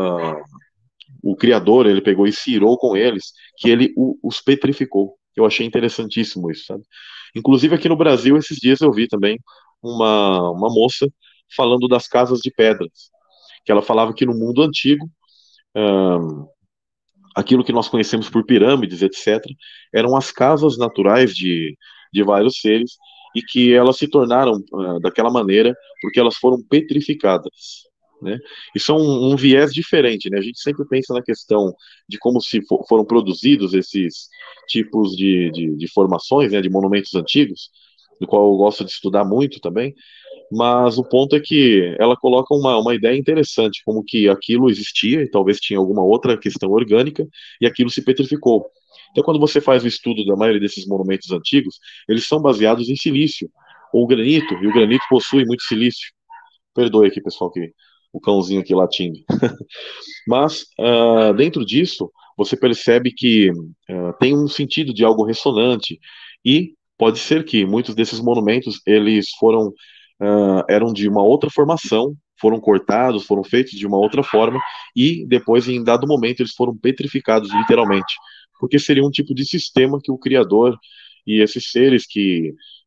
o Criador ele pegou e se irou com eles, que ele os petrificou. Eu achei interessantíssimo isso, sabe? Inclusive aqui no Brasil, esses dias eu vi também uma moça falando das casas de pedras, que ela falava que no mundo antigo, aquilo que nós conhecemos por pirâmides, etc., eram as casas naturais de vários seres e que elas se tornaram daquela maneira porque elas foram petrificadas. Né? Isso é um viés diferente, né? A gente sempre pensa na questão de como foram produzidos esses tipos de formações, né, de monumentos antigos, do qual eu gosto de estudar muito também, mas o ponto é que ela coloca uma ideia interessante, como que aquilo existia e talvez tinha alguma outra questão orgânica e aquilo se petrificou. Então, quando você faz o estudo da maioria desses monumentos antigos, eles são baseados em silício ou granito, e o granito possui muito silício. Perdoe aqui, pessoal, que o cãozinho aqui latindo. Mas, dentro disso, você percebe que tem um sentido de algo ressonante e pode ser que muitos desses monumentos, eles eram de uma outra formação, foram cortados, foram feitos de uma outra forma e depois, em dado momento, eles foram petrificados, literalmente. Porque seria um tipo de sistema que o Criador e esses seres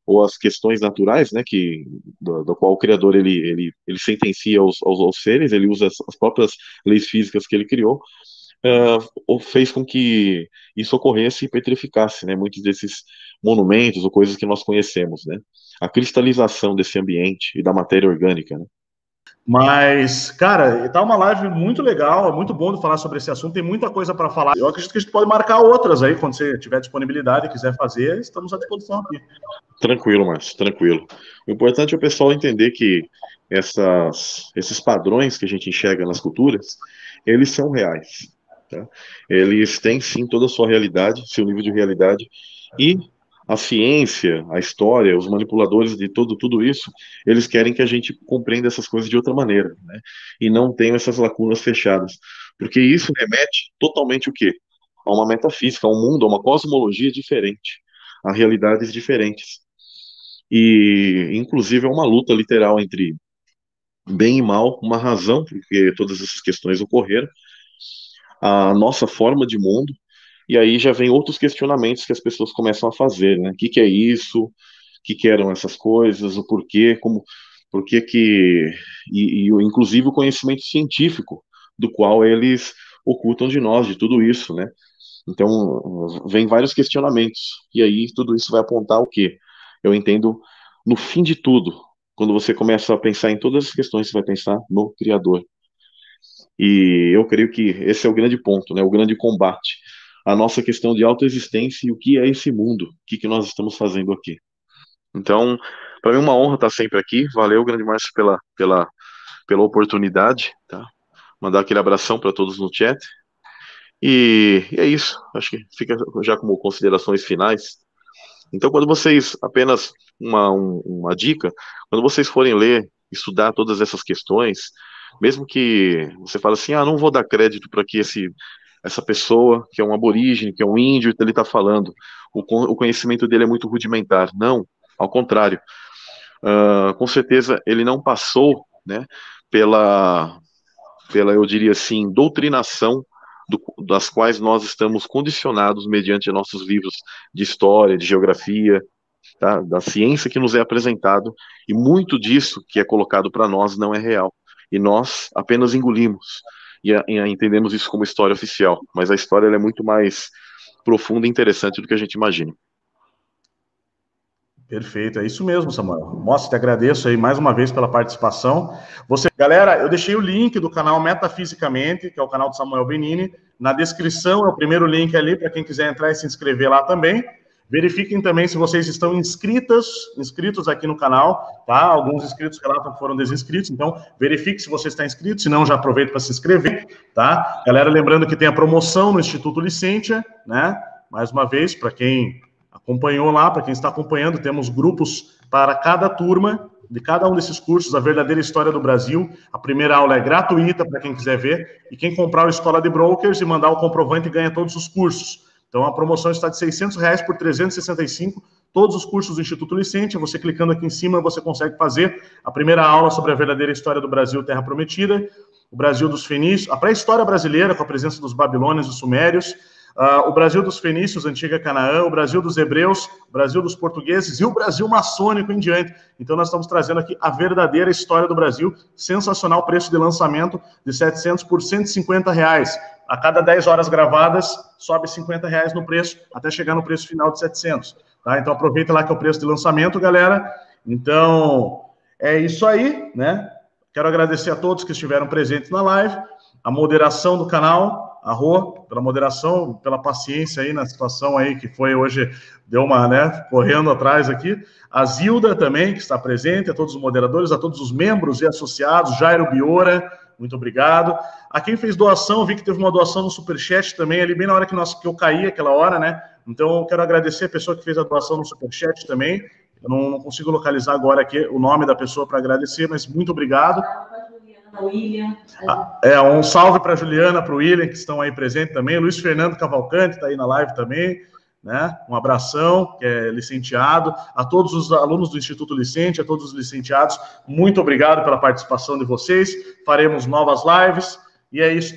ou as questões naturais, né, do qual o Criador ele sentencia aos seres, ele usa as próprias leis físicas que ele criou, fez com que isso ocorresse e petrificasse, né, muitos desses monumentos ou coisas que nós conhecemos, né, a cristalização desse ambiente e da matéria orgânica, né. Mas, cara, tá uma live muito legal, é muito bom de falar sobre esse assunto, tem muita coisa para falar. Eu acredito que a gente pode marcar outras aí, quando você tiver disponibilidade e quiser fazer, estamos à disposição aqui. Tranquilo, Márcio, tranquilo. O importante é o pessoal entender que esses padrões que a gente enxerga nas culturas, eles são reais, tá? Eles têm sim toda a sua realidade, seu nível de realidade, e a ciência, a história, os manipuladores de tudo isso, eles querem que a gente compreenda essas coisas de outra maneira, né? E não tenham essas lacunas fechadas, porque isso remete totalmente o quê? A uma metafísica, a um mundo, a uma cosmologia diferente, a realidades diferentes. E, inclusive, é uma luta literal entre bem e mal, uma razão porque todas essas questões ocorreram, a nossa forma de mundo, e aí já vem outros questionamentos que as pessoas começam a fazer, né? O que que é isso? O que que eram essas coisas? O porquê? Como? Por que que... inclusive, o conhecimento científico, do qual eles ocultam de nós, de tudo isso, né? Então, vem vários questionamentos. E aí, tudo isso vai apontar o quê? Eu entendo, no fim de tudo, quando você começa a pensar em todas as questões, você vai pensar no Criador. E eu creio que esse é o grande ponto, né? O grande combate. A nossa questão de autoexistência e o que é esse mundo, o que que nós estamos fazendo aqui. Então, para mim é uma honra estar sempre aqui. Valeu, grande Márcio, pela oportunidade, tá? Mandar aquele abração para todos no chat. E é isso. Acho que fica já como considerações finais. Então, quando vocês, apenas uma dica, quando vocês forem ler, estudar todas essas questões, mesmo que você fale assim, não vou dar crédito para que essa pessoa, que é um aborígene, que é um índio, ele está falando, o conhecimento dele é muito rudimentar. Não, ao contrário. Com certeza, ele não passou, né, pela, eu diria assim, doutrinação das quais nós estamos condicionados mediante nossos livros de história, de geografia, tá? Da ciência que nos é apresentado, e muito disso que é colocado para nós não é real. E nós apenas engolimos e entendemos isso como história oficial, mas a história ela é muito mais profunda e interessante do que a gente imagina. Perfeito, é isso mesmo, Samuel. Nossa, te agradeço aí mais uma vez pela participação. Galera, eu deixei o link do canal Metafisicamente, que é o canal do Samuel Benini, na descrição, é o primeiro link ali para quem quiser entrar e se inscrever lá também. Verifiquem também se vocês estão inscritos aqui no canal, tá? Alguns inscritos relatam que foram desinscritos, então verifique se você está inscrito, se não, já aproveita para se inscrever, tá? Galera, lembrando que tem a promoção no Instituto Licentia, né? Mais uma vez, para quem acompanhou lá, para quem está acompanhando, temos grupos para cada turma de cada um desses cursos, a verdadeira história do Brasil. A primeira aula é gratuita para quem quiser ver, e quem comprar o Escola de Brokers e mandar o comprovante ganha todos os cursos. Então a promoção está de R$600 por 365, todos os cursos do Instituto Licentia. Você clicando aqui em cima, você consegue fazer a primeira aula sobre a verdadeira história do Brasil, Terra Prometida, o Brasil dos Fenícios, a pré-história brasileira com a presença dos babilônios e sumérios, o Brasil dos Fenícios, antiga Canaã, o Brasil dos Hebreus, o Brasil dos Portugueses e o Brasil maçônico em diante. Então nós estamos trazendo aqui a verdadeira história do Brasil, sensacional, preço de lançamento de R$700 por R$150. A cada 10 horas gravadas, sobe R$50 no preço, até chegar no preço final de 700. Tá? Então aproveita lá que é o preço de lançamento, galera. Então, é isso aí, né? Quero agradecer a todos que estiveram presentes na live, a moderação do canal, a Rô, pela moderação, pela paciência aí na situação aí que foi hoje, deu uma, né, correndo atrás aqui. A Zilda também, que está presente, a todos os moderadores, a todos os membros e associados, Jairo Biora, muito obrigado. A quem fez doação, eu vi que teve uma doação no Superchat também, ali bem na hora que eu caí, aquela hora, né? Então, eu quero agradecer a pessoa que fez a doação no Superchat também. Eu não consigo localizar agora aqui o nome da pessoa para agradecer, mas muito obrigado. William. Um salve para a Juliana, para o William, que estão aí presentes também. Luiz Fernando Cavalcante está aí na live também, né? Um abração, que é licenciado. A todos os alunos do Instituto Licente, a todos os licenciados, muito obrigado pela participação de vocês. Faremos novas lives. E é isso.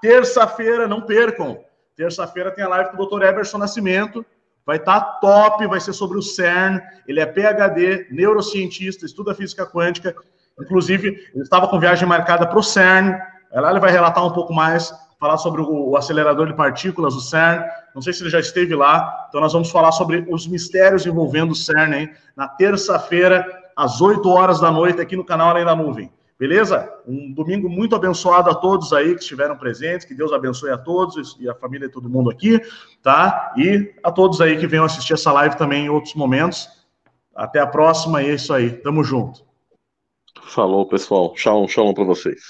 Terça-feira, não percam. Terça-feira tem a live com o Dr. Eberson Nascimento. Vai estar top, vai ser sobre o CERN. Ele é PhD, neurocientista, estuda física quântica. Inclusive, ele estava com viagem marcada para o CERN. Lá ele vai relatar um pouco mais, falar sobre o acelerador de partículas, o CERN. Não sei se ele já esteve lá. Então, nós vamos falar sobre os mistérios envolvendo o CERN, hein? Na terça-feira, às 8 horas da noite, aqui no canal Além da Nuvem. Beleza? Um domingo muito abençoado a todos aí que estiveram presentes, que Deus abençoe a todos e a família de todo mundo aqui, tá? E a todos aí que venham assistir essa live também em outros momentos. Até a próxima e é isso aí. Tamo junto. Falou, pessoal. Shalom, shalom para vocês.